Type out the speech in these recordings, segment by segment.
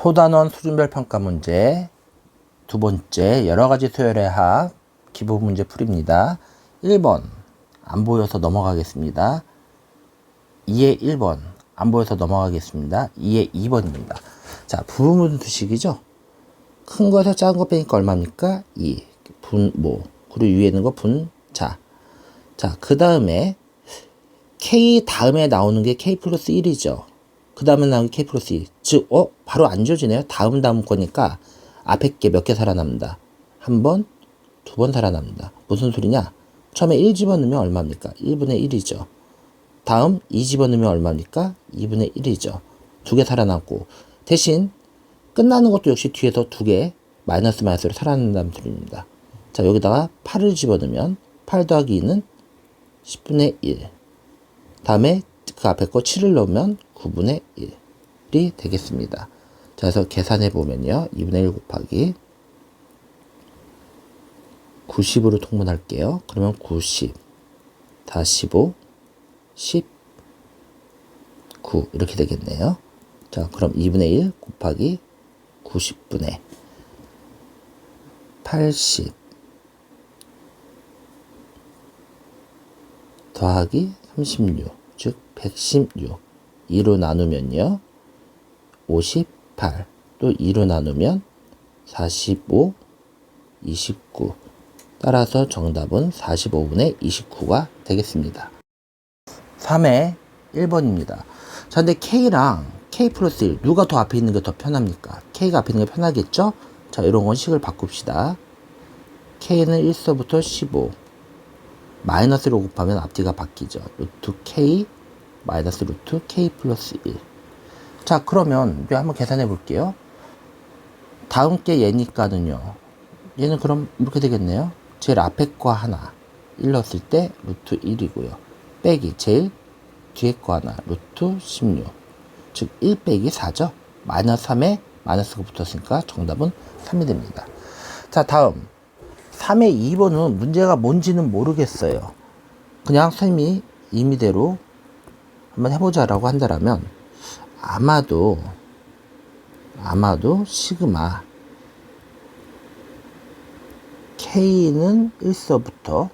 소단원 수준별 평가 문제 두 번째 여러가지 수열의 합 기본 문제 풀이입니다. 1번 안 보여서 넘어가겠습니다. 2의 1번 안 보여서 넘어가겠습니다. 2의 2번입니다. 자, 부분수식이죠. 큰 거에서 작은 거 빼니까 얼마입니까? 2 분모 그리고 위에 있는 거 분자. 자, 그 다음에 K 다음에 나오는 게 K 플러스 1이죠. 그 다음에 나오는 게 K 플러스 2. 즉, 바로 안 지워지네요. 다음 거니까 앞에 게 몇 개 살아납니다. 한 번, 두 번 살아납니다. 무슨 소리냐? 처음에 1 집어넣으면 얼마입니까? 1분의 1이죠. 다음 2 집어넣으면 얼마입니까? 2분의 1이죠. 두 개 살아남고 대신 끝나는 것도 역시 뒤에서 두 개 마이너스 마이너스로 살아난다는 소리입니다. 자, 여기다가 8을 집어넣으면 8 더하기 2는 10분의 1. 다음에 그 앞에 거 7을 넣으면 9분의 1이 되겠습니다. 자, 그래서 계산해 보면요. 2분의 1 곱하기 90으로 통분할게요. 그러면 90, 다 15, 10, 9 이렇게 되겠네요. 자, 그럼 2분의 1 곱하기 90분의 80 더하기 36, 즉 116. 2로 나누면요. 58. 또 2로 나누면 45, 29. 따라서 정답은 45분의 29가 되겠습니다. 3의 1번입니다. 자, 근데 K랑 K 플러스 1 누가 더 앞에 있는 게 더 편합니까? K가 앞에 있는 게 편하겠죠? 자, 이런 건 식을 바꿉시다. K는 1서부터 15 마이너스로 곱하면 앞뒤가 바뀌죠. 루트 K 마이너스 루트 K 플러스 1. 자, 그러면 이제 한번 계산해 볼게요. 다음 게 얘니까는요. 얘는 그럼 이렇게 되겠네요. 제일 앞에 거 하나 1 넣었을 때 루트 1이고요. 빼기 제일 뒤에 거 하나 루트 16. 즉 1 빼기 4죠. 마이너스 3에 마이너스가 붙었으니까 정답은 3이 됩니다. 자, 다음 3의 2번은 문제가 뭔지는 모르겠어요. 그냥 선생님이 임의대로 한번 해보자라고 한다면 아마도 시그마 K는 1서부터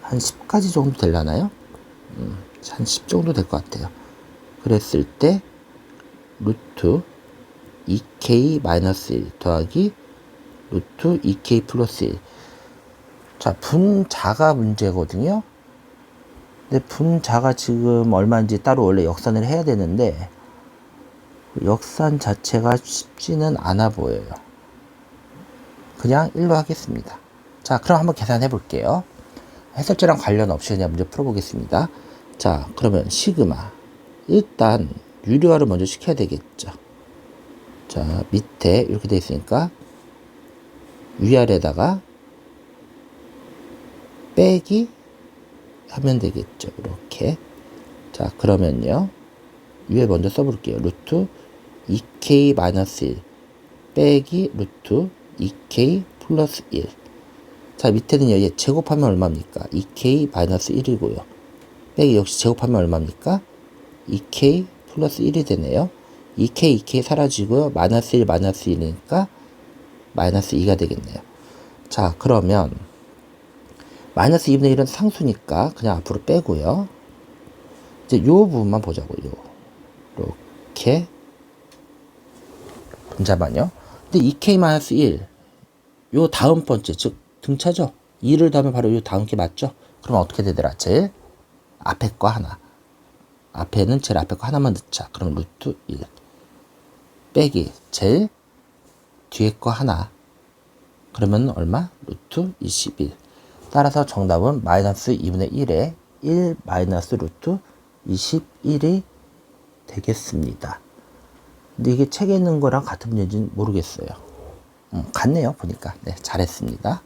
한 10까지 정도 되려나요? 한 10 정도 될 것 같아요. 그랬을 때 루트 2K-1 더하기 루트 2K 플러스 1. 자, 분자가 문제거든요. 근데 분자가 지금 얼마인지 따로 원래 역산을 해야 되는데 역산 자체가 쉽지는 않아 보여요. 그냥 1로 하겠습니다. 자, 그럼 한번 계산해 볼게요. 해설제랑 관련 없이 그냥 문제 풀어보겠습니다. 자, 그러면 시그마 일단 유리화를 먼저 시켜야 되겠죠. 자, 밑에 이렇게 되어 있으니까 위아래다가 빼기 하면 되겠죠. 이렇게. 자, 그러면요. 위에 먼저 써볼게요. 루트 2K-1 빼기 루트 2K 플러스 1. 자, 밑에는요. 얘 제곱하면 얼마입니까? 2K-1이고요. 빼기 역시 제곱하면 얼마입니까? 2K 플러스 1이 되네요. 2K 사라지고요. 마이너스 1, 마이너스 1이니까 마이너스 2가 되겠네요. 자, 그러면 마이너스 2분의 1은 상수니까 그냥 앞으로 빼고요. 이제 요 부분만 보자고요. 이렇게 분자만요. 근데 2K-1 요 다음 번째 즉 등차죠. 2를 더하면 바로 요 다음 게 맞죠. 그럼 어떻게 되더라? 제일 앞에 거 하나. 앞에는 제일 앞에 거 하나만 넣자. 그럼 루트 1 빼기 제일 뒤에 거 하나. 그러면 얼마? 루트 21. 따라서 정답은 마이너스 2분의 1에 1 마이너스 루트 21이 되겠습니다. 근데 이게 책에 있는 거랑 같은 문제인지는 모르겠어요. 같네요. 보니까. 네, 잘했습니다.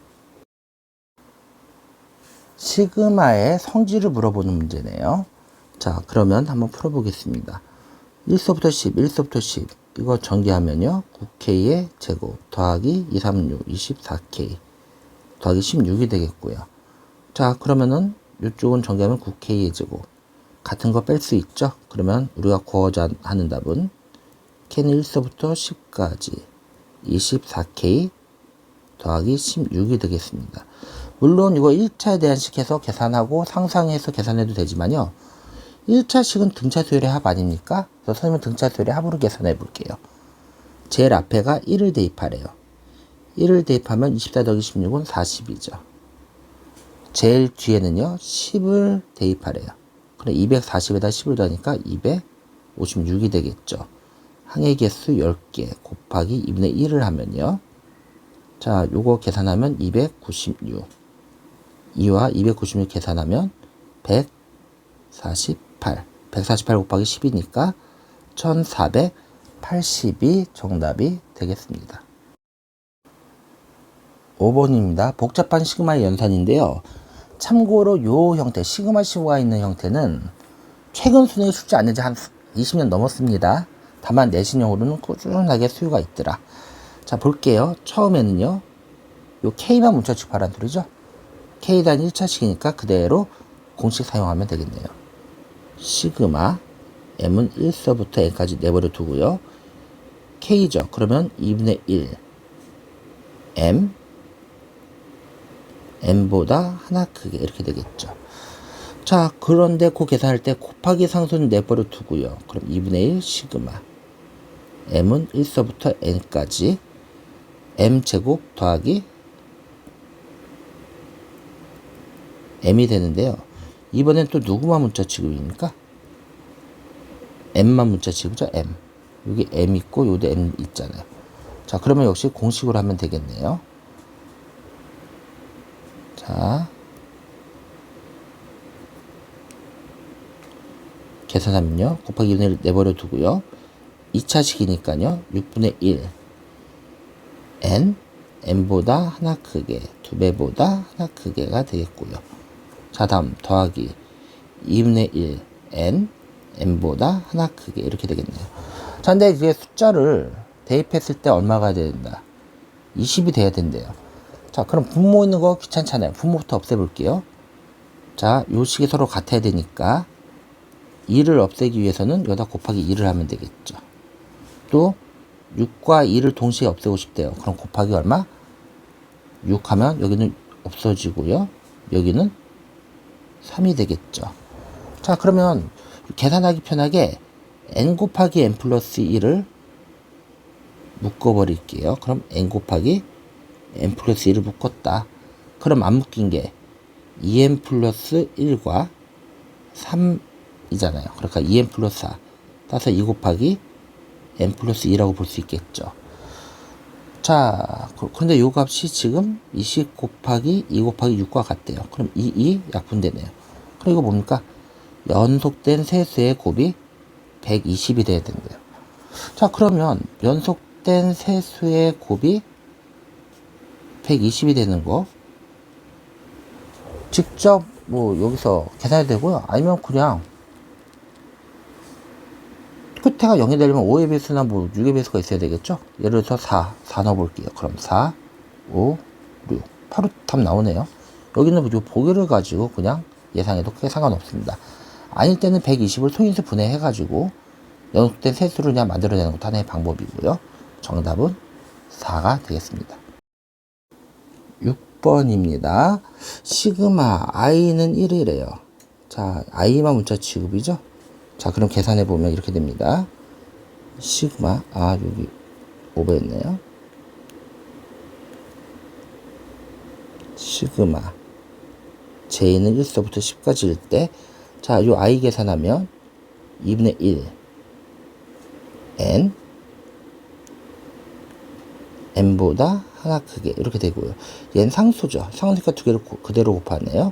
시그마의 성질을 물어보는 문제네요. 자, 그러면 한번 풀어보겠습니다. 1서부터 10, 1서부터 10. 이거 전개하면요. 9K의 제곱 더하기 2, 3, 6, 24K 더하기 16이 되겠고요. 자, 그러면은 이쪽은 전개하면 9K의 제곱 같은 거 뺄 수 있죠. 그러면 우리가 구하고자 하는 답은 K는 1서부터 10까지 24K 더하기 16이 되겠습니다. 물론 이거 1차에 대한 식해서 계산하고 상상해서 계산해도 되지만요. 1차식은 등차 수열의 합 아닙니까? 그래서 선생님은 등차 수열의 합으로 계산해 볼게요. 제일 앞에가 1을 대입하래요. 1을 대입하면 24 더하기 16은 40이죠. 제일 뒤에는요. 10을 대입하래요. 그럼 240에다 10을 더하니까 256이 되겠죠. 항의 개수 10개 곱하기 2분의 1을 하면요. 자, 요거 계산하면 296. 2와 296 계산하면 148. 148 곱하기 10이니까 1480이 정답이 되겠습니다. 5번입니다. 복잡한 시그마의 연산인데요. 참고로 요 형태, 시그마 15가 있는 형태는 최근 수능에 출제 안 된 지 한 20년 넘었습니다. 다만 내신형으로는 꾸준하게 수요가 있더라. 자, 볼게요. 처음에는요. 요 K만 문자식 바란 소리죠. K단 1차식이니까 그대로 공식 사용하면 되겠네요. 시그마 M은 1서부터 N까지 내버려 두고요. K죠. 그러면 2분의 1 M보다 하나 크게 이렇게 되겠죠. 자, 그런데 그 계산할 때 곱하기 상수는 내버려 두고요. 그럼 2분의 1 시그마 M은 1서부터 N까지 M제곱 더하기 M이 되는데요. 이번엔 또 누구만 문자 취급입니까? M만 문자 취급이죠. M. 여기 M 있고 요도 M 있잖아요. 자, 그러면 역시 공식으로 하면 되겠네요. 자, 계산하면요. 곱하기 2분의 1 내버려 두고요. 2차식이니까요. 6분의 1 N M보다 하나 크게 2배보다 하나 크게가 되겠고요. 자, 다음 더하기 2분의 1 N M보다 하나 크게 이렇게 되겠네요. 자, 근데 이제 숫자를 대입했을 때 얼마가 된다? 20이 돼야 된대요. 자, 그럼 분모 있는 거 귀찮잖아요. 분모부터 없애볼게요. 자, 요 식이 서로 같아야 되니까 2를 없애기 위해서는 여기다 곱하기 2를 하면 되겠죠. 또 6과 2를 동시에 없애고 싶대요. 그럼 곱하기 얼마? 6 하면 여기는 없어지고요. 여기는 3이 되겠죠. 자, 그러면 계산하기 편하게 n 곱하기 n 플러스 1을 묶어버릴게요. 그럼 n 곱하기 n 플러스 1을 묶었다. 그럼 안 묶인 게 2n 플러스 1과 3이잖아요. 그러니까 2n 플러스 4 따라서 2 곱하기 n 플러스 2라고 볼 수 있겠죠. 자, 그런데 요 값이 지금 20 곱하기 2 곱하기 6과 같대요. 그럼 2 약분되네요. 그럼 이거 뭡니까? 연속된 세수의 곱이 120이 돼야 된대요. 자, 그러면 연속된 세수의 곱이 120이 되는 거 직접 뭐 여기서 계산해도 되고요. 아니면 그냥 끝에가 0이 되려면 5의 배수나 뭐 6의 배수가 있어야 되겠죠? 예를 들어서 4 넣어볼게요. 그럼 4, 5, 6. 바로 답 나오네요. 여기는 이 보기를 가지고 그냥 예상해도 크게 상관없습니다. 아닐 때는 120을 소인수 분해해가지고 연속된 세수를 그냥 만들어내는 것도 하나의 방법이고요. 정답은 4가 되겠습니다. 6번입니다. 시그마 i는 1이래요. 자, i만 문자 취급이죠? 자, 그럼 계산해보면 이렇게 됩니다. 시그마, 여기 오버했네요. 시그마 j는 1서부터 10까지일 때, 자, 요 i 계산하면 2분의 1 n n보다 하나 크게 이렇게 되고요. 얘는 상수죠. 상수니까 두 개를 그대로 곱하네요.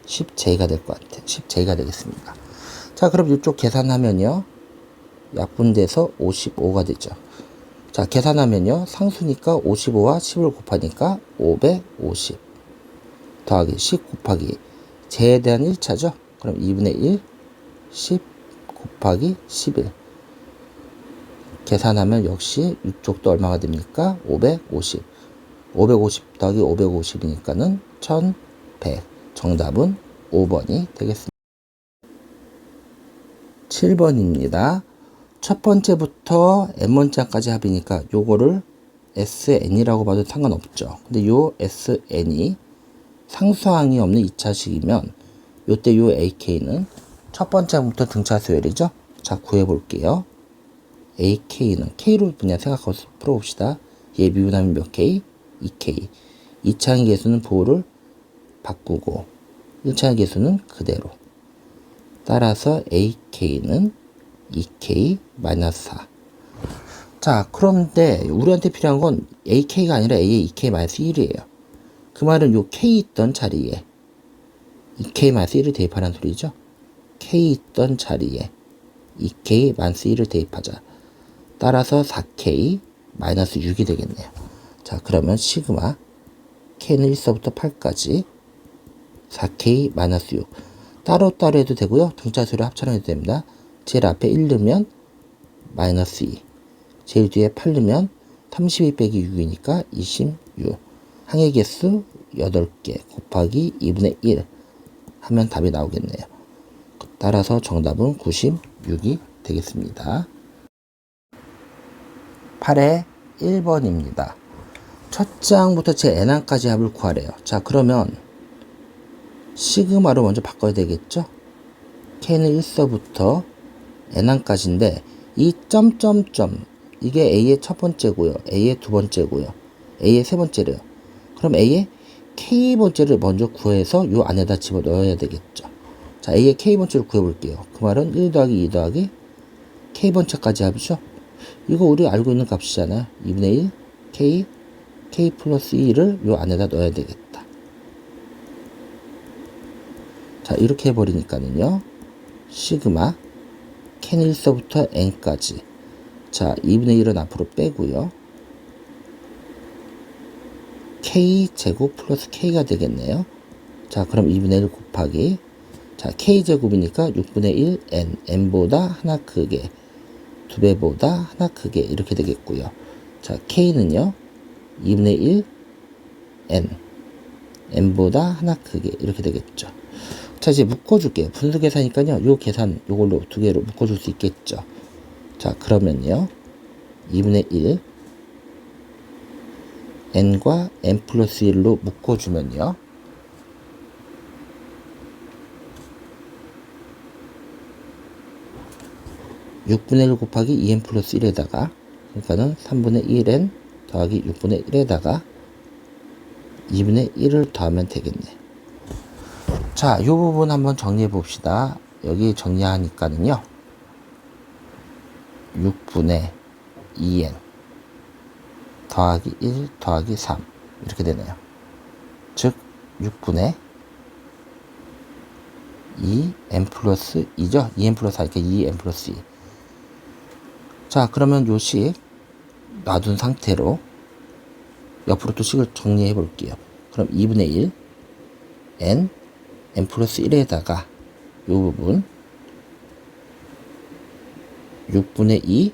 10j가 될 것 같아요. 10j가 되겠습니다. 자, 그럼 이쪽 계산하면요. 약분돼서 55가 되죠. 자, 계산하면요. 상수니까 55와 10을 곱하니까 550 더하기 10 곱하기 j에 대한 1차죠. 그럼 2분의 1 10 곱하기 11 계산하면 역시 이쪽도 얼마가 됩니까? 550 550 더하기 550이니까는 1100 정답은 5번이 되겠습니다. 7번입니다. 첫 번째부터 n번째까지 합이니까 요거를 SN이라고 봐도 상관없죠. 근데 요 SN이 상수항이 없는 2차식이면 요때 요 AK는 첫 번째부터 등차 수열이죠. 자, 구해볼게요. AK는 K로 그냥 생각하고 풀어봅시다. 얘 미분하면 몇 K? 2K. 2차항의 개수는 보호를 바꾸고 1차항의 개수는 그대로. 따라서 AK는 2K 마이너스 4. 자, 그런데 우리한테 필요한 건 AK가 아니라 A의 2K 마이너스 1이에요. 그 말은 요 K 있던 자리에 2K 마이너스 1을 대입하라는 소리죠. K 있던 자리에 2K 마이너스 1을 대입하자. 따라서 4K 마이너스 6이 되겠네요. 자, 그러면 시그마 K는 1서부터 8까지 4K 마이너스 6. 따로따로 해도 되고요. 등차수를 합쳐서 해도 됩니다. 제일 앞에 1 넣으면 마이너스 2. 제일 뒤에 8 넣으면 32 빼기 6이니까 26. 항의 개수 8개 곱하기 2분의 1 하면 답이 나오겠네요. 따라서 정답은 96이 되겠습니다. 8의 1번입니다. 첫 장부터 제 n항까지 합을 구하래요. 자, 그러면 시그마로 먼저 바꿔야 되겠죠? K는 1서부터 n항까지인데 이 점점점 이게 A의 첫 번째고요. A의 두 번째고요. A의 세 번째래요. 그럼 A의 K번째를 먼저 구해서 요 안에다 집어넣어야 되겠죠. 자, A의 K번째를 구해볼게요. 그 말은 1 더하기 2 더하기 K번째까지 합이죠. 이거 우리 알고 있는 값이잖아요. 2분의 1 K 플러스 2를 요 안에다 넣어야 되겠다. 자, 이렇게 해버리니까는요. 시그마 K는 1서부터 N까지. 자, 2분의 1은 앞으로 빼고요. K 제곱 플러스 K가 되겠네요. 자, 그럼 2분의 1 곱하기. 자, K 제곱이니까 6분의 1 N. N보다 하나 크게. 2배보다 하나 크게. 이렇게 되겠고요. 자, K는요. 2분의 1 N. N보다 하나 크게. 이렇게 되겠죠. 자, 이제 묶어줄게요. 분수 계산이니까요. 요 계산 요걸로 두 개로 묶어줄 수 있겠죠. 자, 그러면요. 2분의 1 n과 n 플러스 1로 묶어주면요. (6분의 1) 곱하기 2n 플러스 1에다가 그러니까는 3분의 1n 더하기 6분의 1에다가 2분의 1을 더하면 되겠네. 자, 이 부분 한번 정리해 봅시다. 여기 정리하니까는요. 6분의 2n 더하기 1 더하기 3 이렇게 되네요. 즉 6분의 2n 플러스 2죠. 2n 플러스 4니까 2n 플러스 2. 자, 그러면 요 식 놔둔 상태로 옆으로 또 식을 정리해 볼게요. 그럼 2분의 1 n 플러스 1에다가 요 부분 6분의 2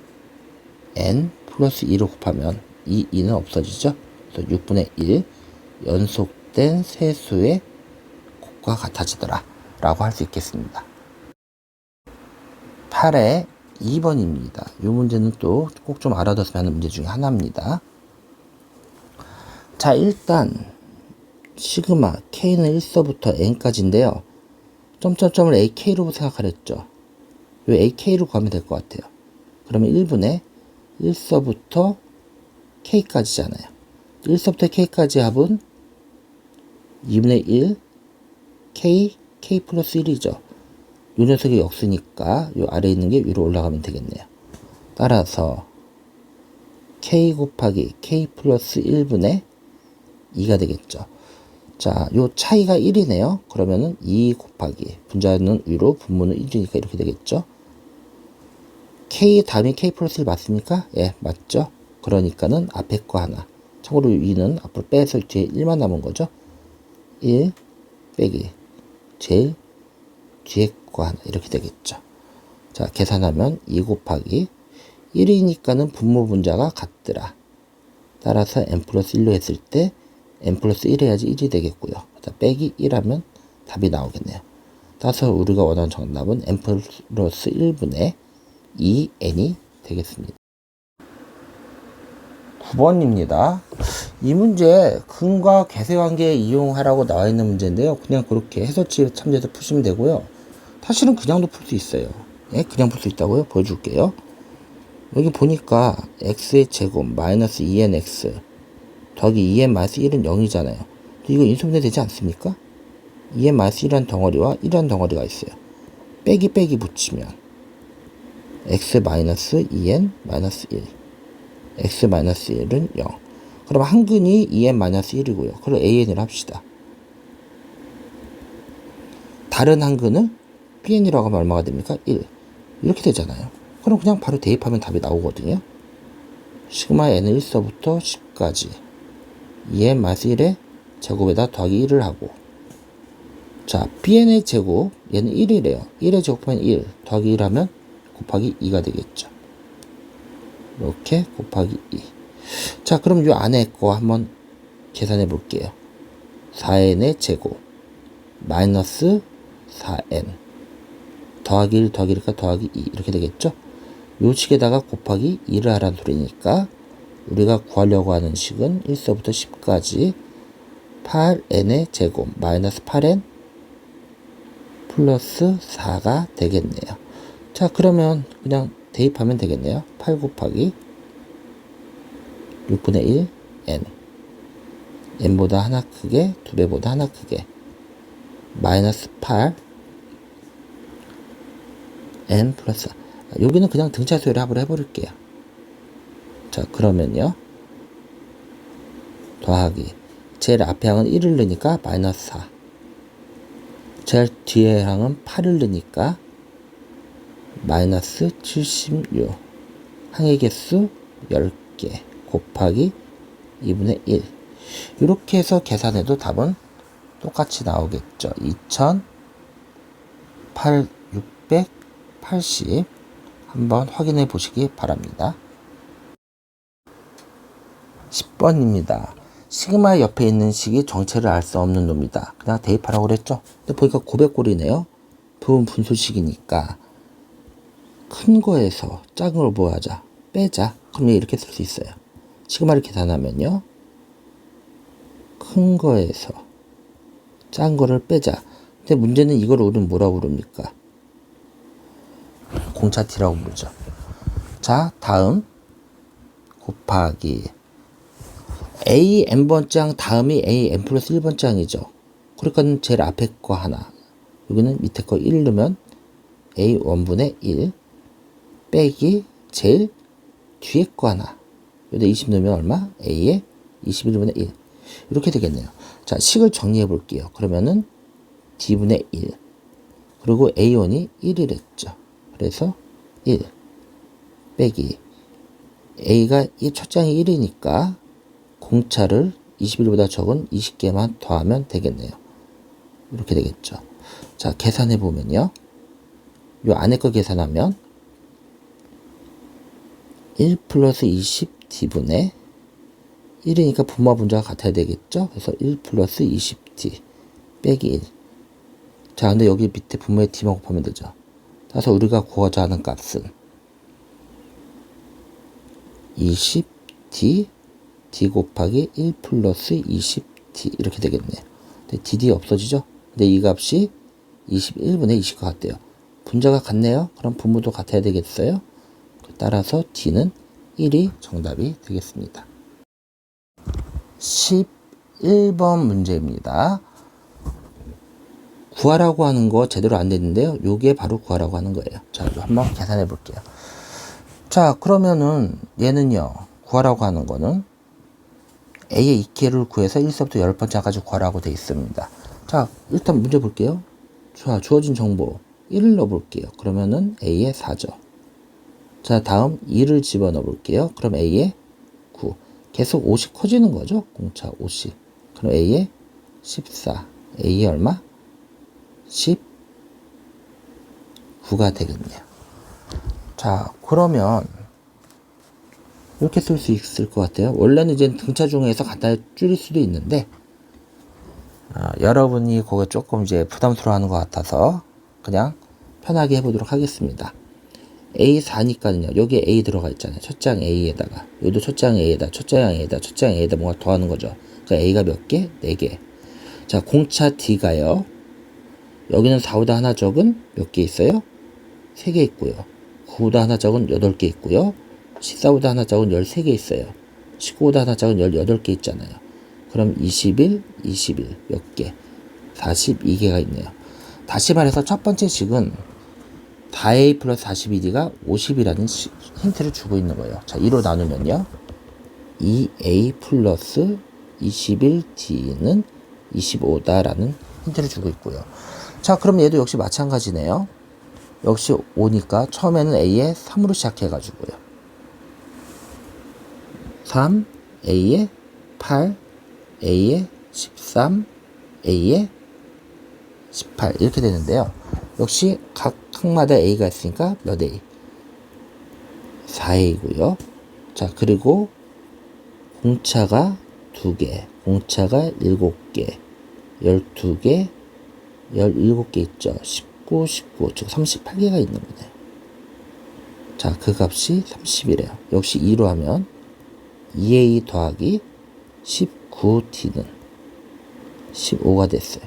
n 플러스 2로 곱하면 이 2는 없어지죠. 그래서 6분의 1 연속된 세수의 곱과 같아지더라 라고 할 수 있겠습니다. 8의 2번입니다. 이 문제는 또 꼭 좀 알아뒀으면 하는 문제 중에 하나입니다. 자, 일단 시그마 K는 1서부터 N까지인데요. 점점점을 AK로 생각하랬죠. 요 AK로 구하면 될 것 같아요. 그러면 1분의 1서부터 K까지잖아요. 1서부터 K까지 합은 2분의 1 K 플러스 1이죠. 요 녀석이 역수니까 요 아래에 있는 게 위로 올라가면 되겠네요. 따라서 K 곱하기 K 플러스 1분의 2가 되겠죠. 자, 요 차이가 1이네요. 그러면은 2 곱하기 분자는 위로 분모는 1이니까 이렇게 되겠죠. K 다음에 K 플러스 1 맞습니까? 예, 맞죠. 그러니까는 앞에 거 하나. 참고로 2는 앞으로 빼서 뒤에 1만 남은 거죠. 1 빼기 제일 뒤에 거 하나 이렇게 되겠죠. 자, 계산하면 2 곱하기 1이니까는 분모 분자가 같더라. 따라서 n 플러스 1로 했을 때 n 플러스 1 해야지 1이 되겠고요. 빼기 1 하면 답이 나오겠네요. 따라서 우리가 원하는 정답은 n 플러스 1분의 2n이 되겠습니다. 9번입니다. 이 문제 근과 괴세관계 이용하라고 나와 있는 문제인데요. 그냥 그렇게 해설지에 참조해서 푸시면 되고요. 사실은 그냥도 풀 수 있어요. 예, 그냥 풀 수 있다고요? 보여줄게요. 여기 보니까 x의 제곱 마이너스 2nx 더하기 2n 마이너스 1은 0이잖아요. 이거 인수분해 되지 않습니까? 2n 마이너스 1이라는 덩어리와 1이라는 덩어리가 있어요. 빼기 붙이면 x 마이너스 2n 마이너스 1 x 마이너스 1은 0. 그럼 한근이 2n 마이너스 1이고요. 그럼 an을 합시다. 다른 한근을 bn이라고 하면 얼마가 됩니까? 1. 이렇게 되잖아요. 그럼 그냥 바로 대입하면 답이 나오거든요. 시그마 n은 1서부터 10까지 2n 마이너스 1의 제곱에다 더하기 1을 하고, 자 bn의 제곱 얘는 1이래요. 1의 제곱하면 1 더하기 1 하면 곱하기 2가 되겠죠. 이렇게 곱하기 2. 자 그럼 이 안에 거 한번 계산해 볼게요. 4n의 제곱 마이너스 4n 더하기 1 더하기 1이니까 더하기 2 이렇게 되겠죠. 요 식에다가 곱하기 2를 하라는 소리니까 우리가 구하려고 하는 식은 1서부터 10까지 8n의 제곱 마이너스 8n 플러스 4가 되겠네요. 자 그러면 그냥 대입하면 되겠네요. 8 곱하기 6분의 1 n n보다 하나 크게 2배보다 하나 크게 마이너스 8 n 플러스 4. 여기는 그냥 등차수열의 합을 해버릴게요. 자 그러면요 더하기 제일 앞에 항은 1을 넣으니까 마이너스 4 제일 뒤에 항은 8을 넣으니까 마이너스 76 항의 개수 10개 곱하기 2분의 1 이렇게 해서 계산해도 답은 똑같이 나오겠죠. 680 한번 확인해 보시기 바랍니다. 10번입니다. 시그마 옆에 있는 식이 정체를 알 수 없는 놈이다. 그냥 대입하라고 그랬죠. 근데 보니까 고백골이네요. 부분 분수식이니까 큰 거에서 작은 걸 뭐 하자? 빼자. 그러면 이렇게 쓸 수 있어요. 시그마를 계산하면요. 큰 거에서 작은 거를 빼자. 근데 문제는 이걸 우리는 뭐라고 부릅니까? 공차티라고 부르죠. 자, 다음 곱하기 a n번장 다음이 a n 플러스 1번장이죠. 그러니까 제일 앞에 거 하나 여기는 밑에 거 1 넣으면 a 1분의 1 빼기 제일 뒤에 거 하나 여기다 20 넣으면 얼마? a의 21분의 1 이렇게 되겠네요. 자 식을 정리해 볼게요. 그러면은 d분의 1 그리고 a1이 1이랬죠. 그래서 1 빼기 a가 이 첫 장이 1이니까 공차를 21보다 적은 20개만 더하면 되겠네요. 이렇게 되겠죠. 자 계산해 보면요. 요 안에 거 계산하면 1 플러스 20d분의 1이니까 분모와 분자가 같아야 되겠죠. 그래서 1 플러스 20d 빼기 1. 자 근데 여기 밑에 분모에 d만 곱하면 되죠. 따라서 우리가 구하자 하는 값은 20d d 곱하기 1 플러스 20d 이렇게 되겠네요. 근데 dd 없어지죠? 근데 이 값이 21분의 20과 같대요. 분자가 같네요. 그럼 분모도 같아야 되겠어요? 따라서 d는 1이 정답이 되겠습니다. 11번 문제입니다. 구하라고 하는 거 제대로 안 됐는데요. 요게 바로 구하라고 하는 거예요. 자, 이거 한번 계산해 볼게요. 자, 그러면은 얘는요. 구하라고 하는 거는 a의 2개를 구해서 1서부터 10번째까지 구하라고 되어 있습니다. 자, 일단 문제 볼게요. 자, 주어진 정보 1을 넣어 볼게요. 그러면은 a의 4죠. 자, 다음 2를 집어넣어 볼게요. 그럼 a의 9. 계속 5씩 커지는 거죠. 공차 5씩. 그럼 a의 14. a의 얼마? 19가 되겠네요. 자, 그러면 이렇게 쓸 수 있을 것 같아요. 원래는 이제 등차 중에서 간단히 줄일 수도 있는데 여러분이 그거 조금 이제 부담스러워하는 것 같아서 그냥 편하게 해보도록 하겠습니다. A4니까는요. 여기에 A 들어가 있잖아요. 첫장 A에다가 여기도 첫장 A에다 첫장 A에다 첫장 A에다 뭔가 더하는 거죠. 그러니까 A가 몇 개? 4개. 자, 공차 D가요. 여기는 4보다 하나 적은 몇 개 있어요? 3개 있고요. 9보다 하나 적은 8개 있고요. 14보다 하나 적은 13개 있어요. 19보다 하나 적은 18개 있잖아요. 그럼 21, 21 몇 개? 42개가 있네요. 다시 말해서 첫 번째 식은 4a 플러스 42d가 50이라는 힌트를 주고 있는 거예요. 자, 2로 나누면요. 2a 플러스 21d는 25다라는 힌트를 주고 있고요. 자, 그럼 얘도 역시 마찬가지네요. 역시 5니까 처음에는 a에 3으로 시작해가지고요. 3, a에 8, a에 13, a에 18 이렇게 되는데요. 역시 각 항마다 a가 있으니까 몇 a? 4a고요. 자, 그리고 공차가 2개, 공차가 7개, 12개, 17개 있죠. 19, 19, 즉 38개가 있는 거네요. 자, 그 값이 30이래요. 역시 2로 하면 2a 더하기 19d는 15가 됐어요.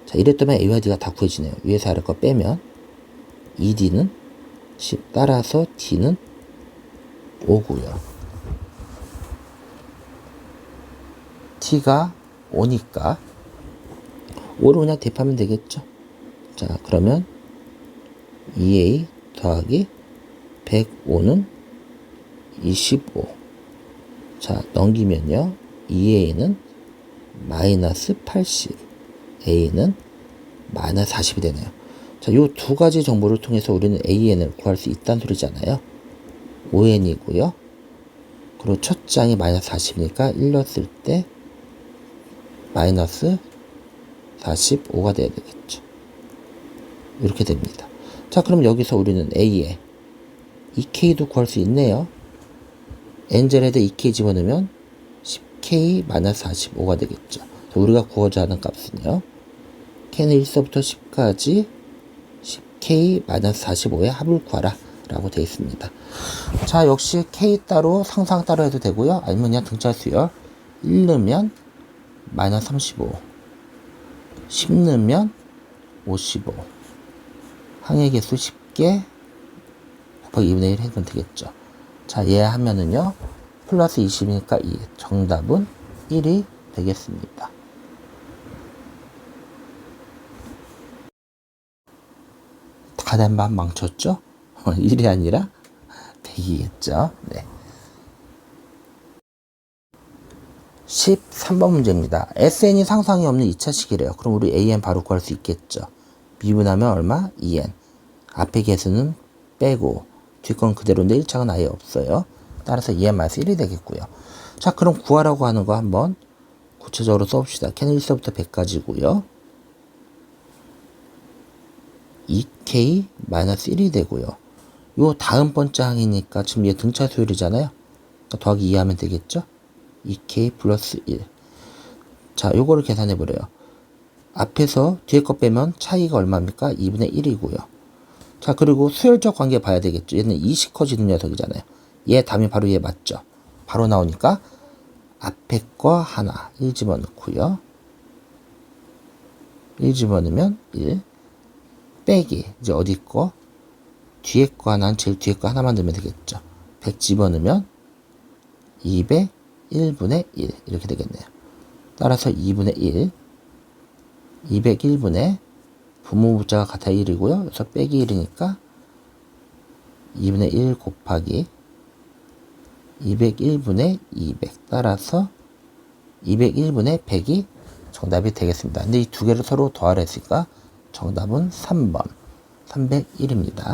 자, 이랬더니 a와 d가 다 구해지네요. 위에서 아래 거 빼면 2d는 10, 따라서 d는 5고요. t가 5니까 5로 그냥 대입하면 되겠죠. 자, 그러면 2a 더하기 105는 25. 자, 넘기면요. 2a는 마이너스 80, a는 마이너스 40이 되네요. 자, 요 두 가지 정보를 통해서 우리는 an을 구할 수 있다는 소리잖아요. 5n이고요. 그리고 첫 장이 마이너스 40이니까 1 넣었을 때 마이너스 45가 돼야 되겠죠. 이렇게 됩니다. 자, 그럼 여기서 우리는 a에 2k도 구할 수 있네요. n제에다 2k 집어넣으면 10k 마이너스 45가 되겠죠. 자, 우리가 구하고자 하는 값은요. k는 1서부터 10까지 10k 마이너스 45의 합을 구하라 라고 되어 있습니다. 자, 역시 k 따로 상상 따로 해도 되고요. 아니면 그냥 등차 수열 1 넣으면 마이너스 35, 10 넣으면 55, 항의 개수 10개 곱하기 2분의 1 해보면 되겠죠. 자, 얘 하면은요 플러스 20이니까 2, 정답은 1이 되겠습니다. 가단반 망쳤죠? 1이 아니라 100이겠죠. 네. 13번 문제입니다. SN이 상상이 없는 2차식이래요. 그럼 우리 AN 바로 구할 수 있겠죠. 미분하면 얼마? 2N. 앞에 개수는 빼고 뒷건 그대로인데 1차가 아예 없어요. 따라서 2N-1이 되겠고요. 자, 그럼 구하라고 하는 거 한번 구체적으로 써봅시다. K는 1서부터 100까지고요. 2K-1이 되고요. 요 다음 번째 항이니까 지금 얘 등차 수열이잖아요. 그러니까 더하기 2 하면 되겠죠. 2K 플러스 1. 자, 요거를 계산해 보래요. 앞에서 뒤에 거 빼면 차이가 얼마입니까? 2분의 1이고요. 자, 그리고 수열적 관계 봐야 되겠죠. 얘는 2씩 커지는 녀석이잖아요. 얘 답이 바로 얘 맞죠. 바로 나오니까 앞에 거 하나 1 집어넣고요. 1 집어넣으면 1 빼기 이제 어디 거? 뒤에 거 하나는 제일 뒤에 거 하나만 넣으면 되겠죠. 100 집어넣으면 201분의 1 이렇게 되겠네요. 따라서 2분의 1 201분의 분모 부자가 같아 1이고요. 그래서 빼기 1이니까 2분의 1 곱하기 201분의 200 따라서 201분의 100이 정답이 되겠습니다. 근데 이 두 개를 서로 더하라 했으니까 정답은 3번 301입니다.